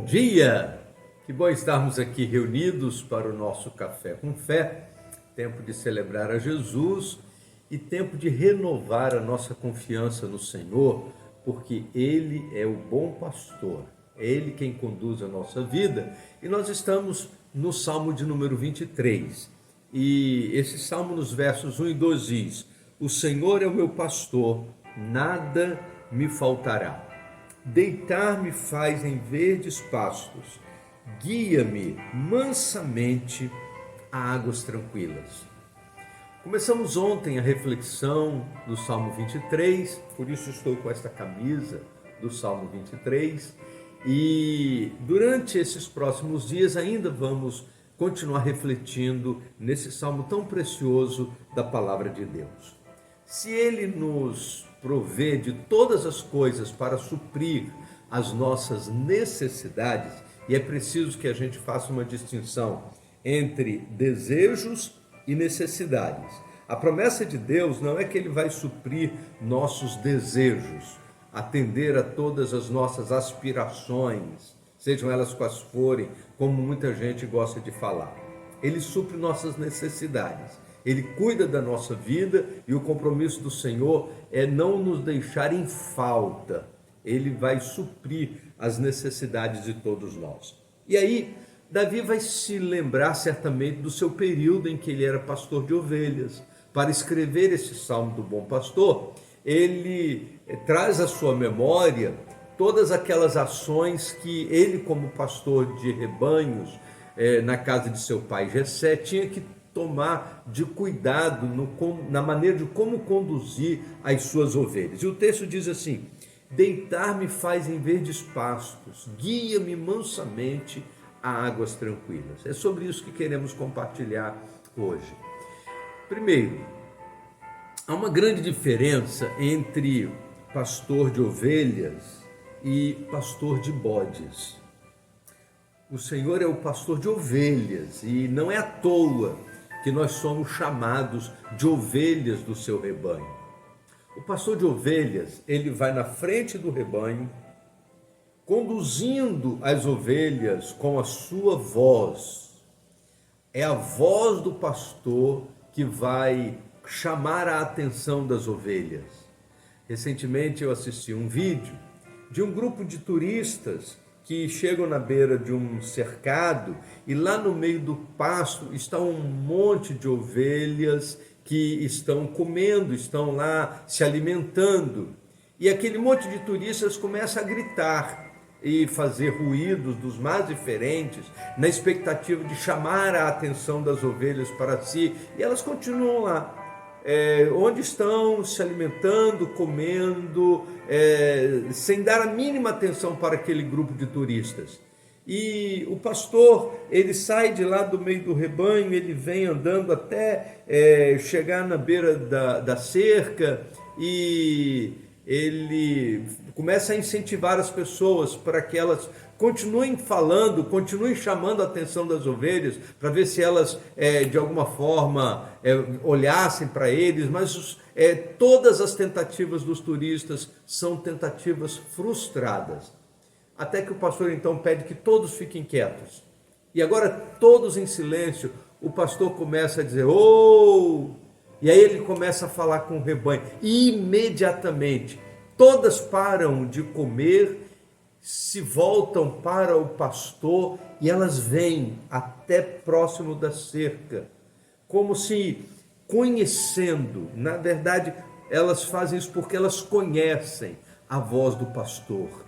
dia! Que bom estarmos aqui reunidos para o nosso Café com Fé, tempo de celebrar a Jesus e tempo de renovar a nossa confiança no Senhor, porque Ele é o bom pastor, é Ele quem conduz a nossa vida. E nós estamos no Salmo de número 23, e esse Salmo nos versos 1 e 2 diz: O Senhor é o meu pastor, nada me faltará. Deitar-me faz em verdes pastos, guia-me mansamente a águas tranquilas. Começamos ontem a reflexão do Salmo 23, por isso estou com esta camisa do Salmo 23, e durante esses próximos dias ainda vamos continuar refletindo nesse salmo tão precioso da palavra de Deus. Se Ele nos provê de todas as coisas para suprir as nossas necessidades, e é preciso que a gente faça uma distinção entre desejos e necessidades. A promessa de Deus não é que Ele vai suprir nossos desejos, atender a todas as nossas aspirações, sejam elas quais forem, como muita gente gosta de falar. Ele supre nossas necessidades. Ele cuida da nossa vida e o compromisso do Senhor é não nos deixar em falta. Ele vai suprir as necessidades de todos nós. E aí, Davi vai se lembrar certamente do seu período em que ele era pastor de ovelhas. Para escrever esse Salmo do Bom Pastor, ele traz à sua memória todas aquelas ações que ele, como pastor de rebanhos, na casa de seu pai Jessé, tinha que tomar de cuidado na maneira de como conduzir as suas ovelhas. E o texto diz assim: deitar-me faz em verdes pastos, guia-me mansamente a águas tranquilas. É sobre isso que queremos compartilhar hoje. Primeiro, há uma grande diferença entre pastor de ovelhas e pastor de bodes. O Senhor é o pastor de ovelhas e não é à toa que nós somos chamados de ovelhas do seu rebanho. O pastor de ovelhas, ele vai na frente do rebanho, conduzindo as ovelhas com a sua voz. É a voz do pastor que vai chamar a atenção das ovelhas. Recentemente eu assisti um vídeo de um grupo de turistas que chegam na beira de um cercado e lá no meio do pasto está um monte de ovelhas que estão comendo, estão lá se alimentando. E aquele monte de turistas começa a gritar e fazer ruídos dos mais diferentes, na expectativa de chamar a atenção das ovelhas para si. E elas continuam lá, onde estão, se alimentando, comendo, sem dar a mínima atenção para aquele grupo de turistas. E o pastor, ele sai de lá do meio do rebanho, ele vem andando até chegar na beira da cerca e ele começa a incentivar as pessoas para que elas continuem falando, continuem chamando a atenção das ovelhas, para ver se elas de alguma forma olhassem para eles, mas todas as tentativas dos turistas são tentativas frustradas. Até que o pastor então pede que todos fiquem quietos. E agora todos em silêncio, o pastor começa a dizer: "Oh!" E aí ele começa a falar com o rebanho. E imediatamente todas param de comer, se voltam para o pastor e elas vêm até próximo da cerca, como se conhecendo. Na verdade, elas fazem isso porque elas conhecem a voz do pastor.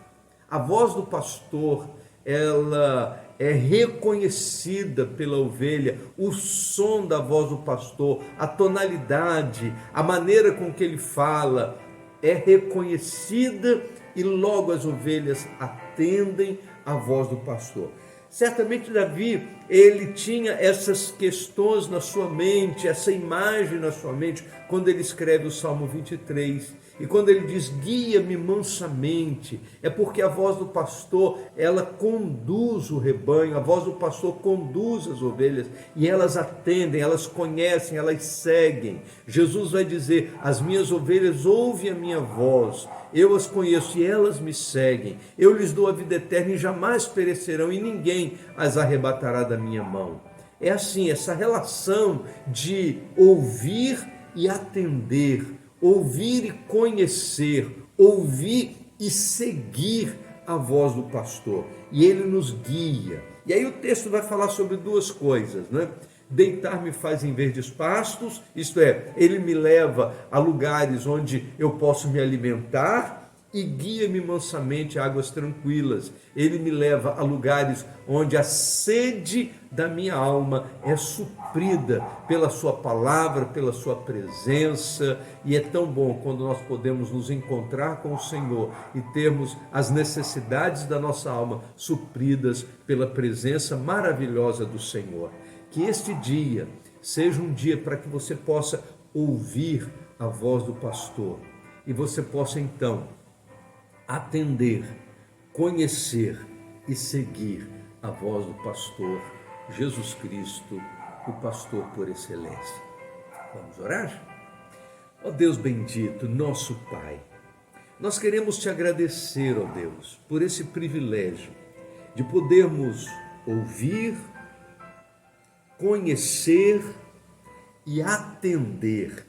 A voz do pastor, ela é reconhecida pela ovelha, o som da voz do pastor, a tonalidade, a maneira com que ele fala, é reconhecida e logo as ovelhas atendem à voz do pastor. Certamente Davi ele tinha essas questões na sua mente, essa imagem na sua mente, quando ele escreve o Salmo 23. E quando ele diz, guia-me mansamente, é porque a voz do pastor, ela conduz o rebanho, a voz do pastor conduz as ovelhas, e elas atendem, elas conhecem, elas seguem. Jesus vai dizer, as minhas ovelhas ouvem a minha voz, eu as conheço e elas me seguem, eu lhes dou a vida eterna e jamais perecerão, e ninguém as arrebatará da minha mão. É assim, essa relação de ouvir e atender, ouvir e conhecer, ouvir e seguir a voz do pastor. E ele nos guia. E aí o texto vai falar sobre duas coisas, né? Deitar-me faz em verdes pastos, isto é, ele me leva a lugares onde eu posso me alimentar, e guia-me mansamente a águas tranquilas. Ele me leva a lugares onde a sede da minha alma é suprida pela sua palavra, pela sua presença, e é tão bom quando nós podemos nos encontrar com o Senhor e termos as necessidades da nossa alma supridas pela presença maravilhosa do Senhor. Que este dia seja um dia para que você possa ouvir a voz do pastor e você possa então atender, conhecer e seguir a voz do pastor Jesus Cristo, o pastor por excelência. Vamos orar? Ó Deus bendito, nosso Pai, nós queremos te agradecer, ó Deus, por esse privilégio de podermos ouvir, conhecer e atender,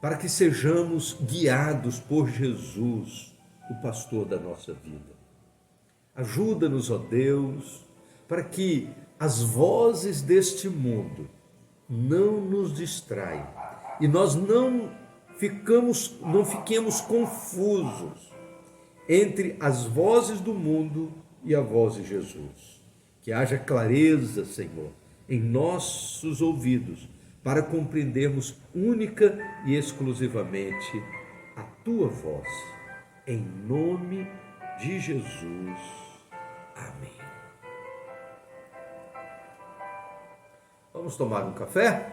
para que sejamos guiados por Jesus, o pastor da nossa vida. Ajuda-nos, ó Deus, para que as vozes deste mundo não nos distraiam e nós não fiquemos confusos entre as vozes do mundo e a voz de Jesus. Que haja clareza, Senhor, em nossos ouvidos, para compreendermos única e exclusivamente a Tua voz. Em nome de Jesus. Amém. Vamos tomar um café?